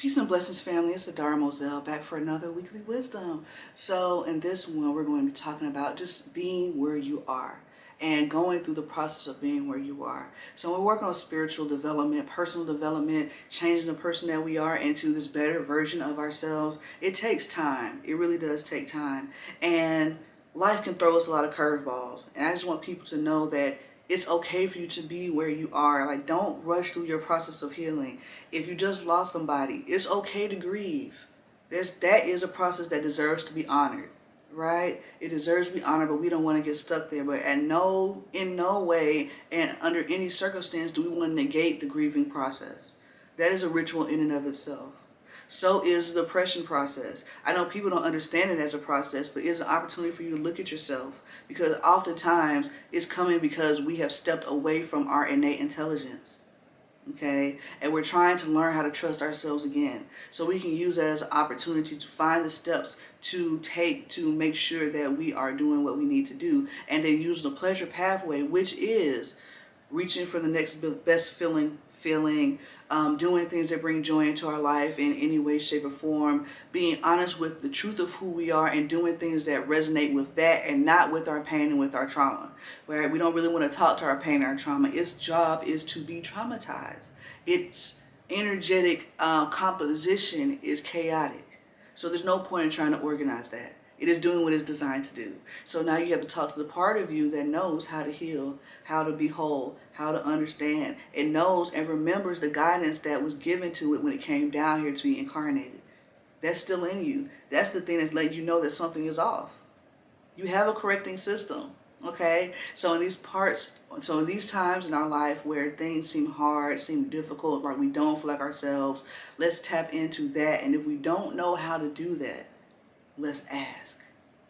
Peace and blessings, family. It's AdaraMoselle back for another weekly wisdom. So in this one, we're going to be talking about just being where you are and going through the process of being where you are. So we're working on spiritual development, personal development, changing the person that we are into this better version of ourselves. It takes time. It really does take time. And life can throw us a lot of curveballs. And I just want people to know that it's okay for you to be where you are. Like, don't rush through your process of healing. If you just lost somebody, it's okay to grieve. That is a process that deserves to be honored, right? It deserves to be honored, but we don't want to get stuck there. But in no way and under any circumstance do we want to negate the grieving process. That is a ritual in and of itself. So is the depression process. I know people don't understand it as a process, but it's an opportunity for you to look at yourself, because oftentimes it's coming because we have stepped away from our innate intelligence. Okay, and we're trying to learn how to trust ourselves again. So we can use that as an opportunity to find the steps to take to make sure that we are doing what we need to do, and then use the pleasure pathway, which is reaching for the next best feeling, doing things that bring joy into our life in any way, shape, or form, being honest with the truth of who we are, and doing things that resonate with that and not with our pain and with our trauma. Where we don't really want to talk to our pain and our trauma. Its job is to be traumatized. Its energetic composition is chaotic. So there's no point in trying to organize that. It is doing what it's designed to do. So now you have to talk to the part of you that knows how to heal, how to be whole, how to understand. It knows and remembers the guidance that was given to it when it came down here to be incarnated. That's still in you. That's the thing that's letting you know that something is off. You have a correcting system. Okay? So in these times in our life where things seem hard, seem difficult, like we don't feel like ourselves, let's tap into that. And if we don't know how to do that, let's ask.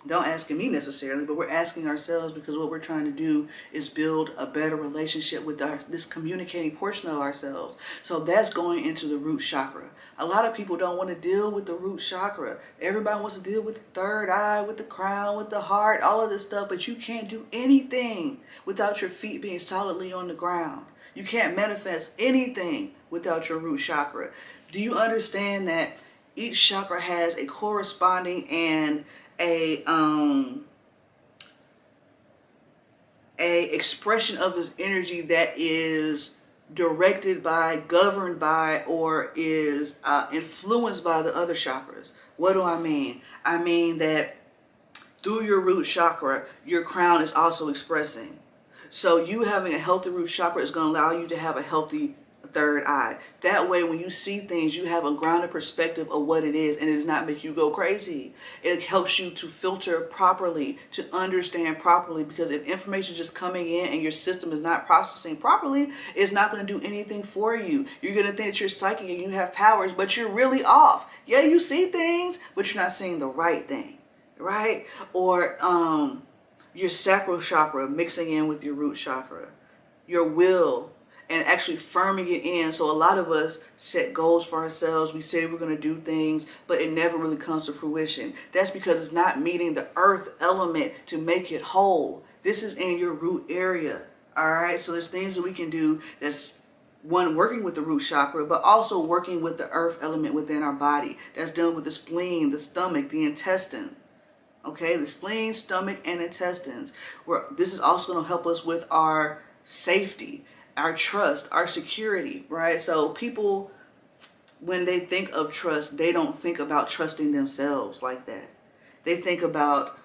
Don't ask me necessarily, but we're asking ourselves, because what we're trying to do is build a better relationship with this communicating portion of ourselves. So that's going into the root chakra. A lot of people don't want to deal with the root chakra. Everybody wants to deal with the third eye, with the crown, with the heart, all of this stuff, but you can't do anything without your feet being solidly on the ground. You can't manifest anything without your root chakra. Do you understand that each chakra has a corresponding and a expression of its energy that is directed by, governed by, or is influenced by the other chakras? What do I mean? I mean that through your root chakra, your crown is also expressing. So you having a healthy root chakra is going to allow you to have a healthy third eye. That way, when you see things, you have a grounded perspective of what it is, and it does not make you go crazy. It helps you to filter properly, to understand properly, because if information is just coming in and your system is not processing properly, it's not going to do anything for you. You're going to think that you're psychic and you have powers, but you're really off. Yeah, you see things, but you're not seeing the right thing, right? Or your sacral chakra mixing in with your root chakra, your will, and actually firming it in. So a lot of us set goals for ourselves. We say we're going to do things, but it never really comes to fruition. That's because it's not meeting the earth element to make it whole. This is in your root area. All right. So there's things that we can do that's, one, working with the root chakra, but also working with the earth element within our body. That's dealing with the spleen, the stomach, the intestines. Okay, the spleen, stomach, and intestines. This is also going to help us with our safety, our trust, our security, right? So people, when they think of trust, they don't think about trusting themselves like that. They think about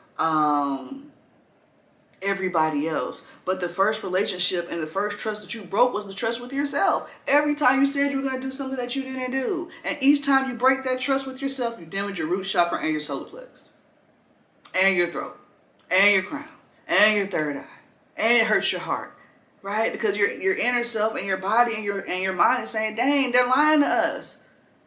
everybody else. But the first relationship and the first trust that you broke was the trust with yourself. Every time you said you were going to do something that you didn't do. And each time you break that trust with yourself, you damage your root chakra and your solar plex, and your throat, and your crown, and your third eye, and it hurts your heart. Right? Because your inner self and your body and your mind is saying, dang, they're lying to us.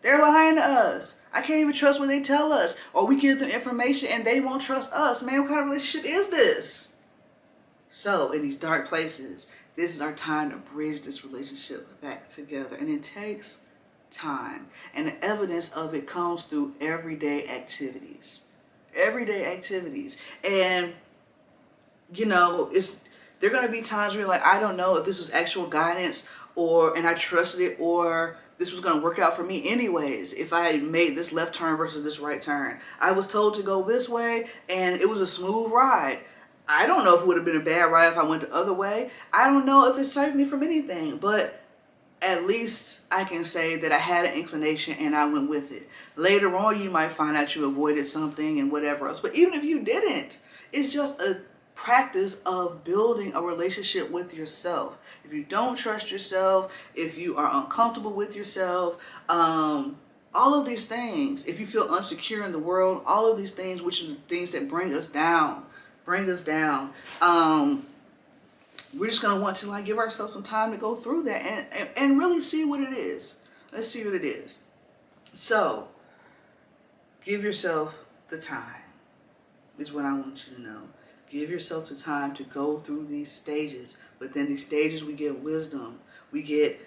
They're lying to us. I can't even trust what they tell us. Or we give them information and they won't trust us. Man, what kind of relationship is this? So in these dark places, this is our time to bridge this relationship back together. And it takes time. And the evidence of it comes through everyday activities. Everyday activities. And, you know, there are going to be times where you're like, I don't know if this was actual guidance and I trusted it, or this was going to work out for me anyways if I made this left turn versus this right turn. I was told to go this way and it was a smooth ride. I don't know if it would have been a bad ride if I went the other way. I don't know if it saved me from anything, but at least I can say that I had an inclination and I went with it. Later on, you might find out you avoided something and whatever else. But even if you didn't, it's just a practice of building a relationship with yourself. If you don't trust yourself, if you are uncomfortable with yourself, all of these things, if you feel insecure in the world, all of these things, which are the things that bring us down, we're just going to want to like give ourselves some time to go through that and really see what it is. Let's see what it is. So, give yourself the time, is what I want you to know. Give yourself the time to go through these stages. Within these stages, we get wisdom. We get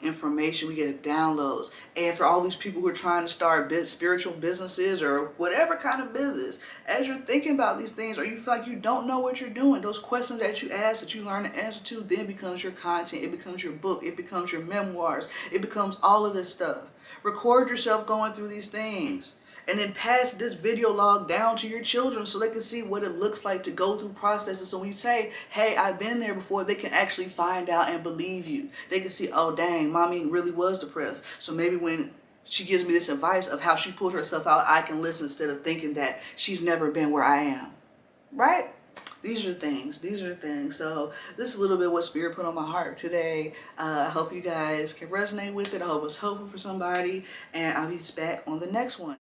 information. We get downloads. And for all these people who are trying to start spiritual businesses or whatever kind of business, as you're thinking about these things or you feel like you don't know what you're doing, those questions that you ask, that you learn the answer to, then becomes your content. It becomes your book. It becomes your memoirs. It becomes all of this stuff. Record yourself going through these things. And then pass this video log down to your children so they can see what it looks like to go through processes. So when you say, hey, I've been there before, they can actually find out and believe you. They can see, oh, dang, mommy really was depressed. So maybe when she gives me this advice of how she pulled herself out, I can listen instead of thinking that she's never been where I am. Right? These are things. So this is a little bit what Spirit put on my heart today. I hope you guys can resonate with it. I hope it's helpful for somebody. And I'll be back on the next one.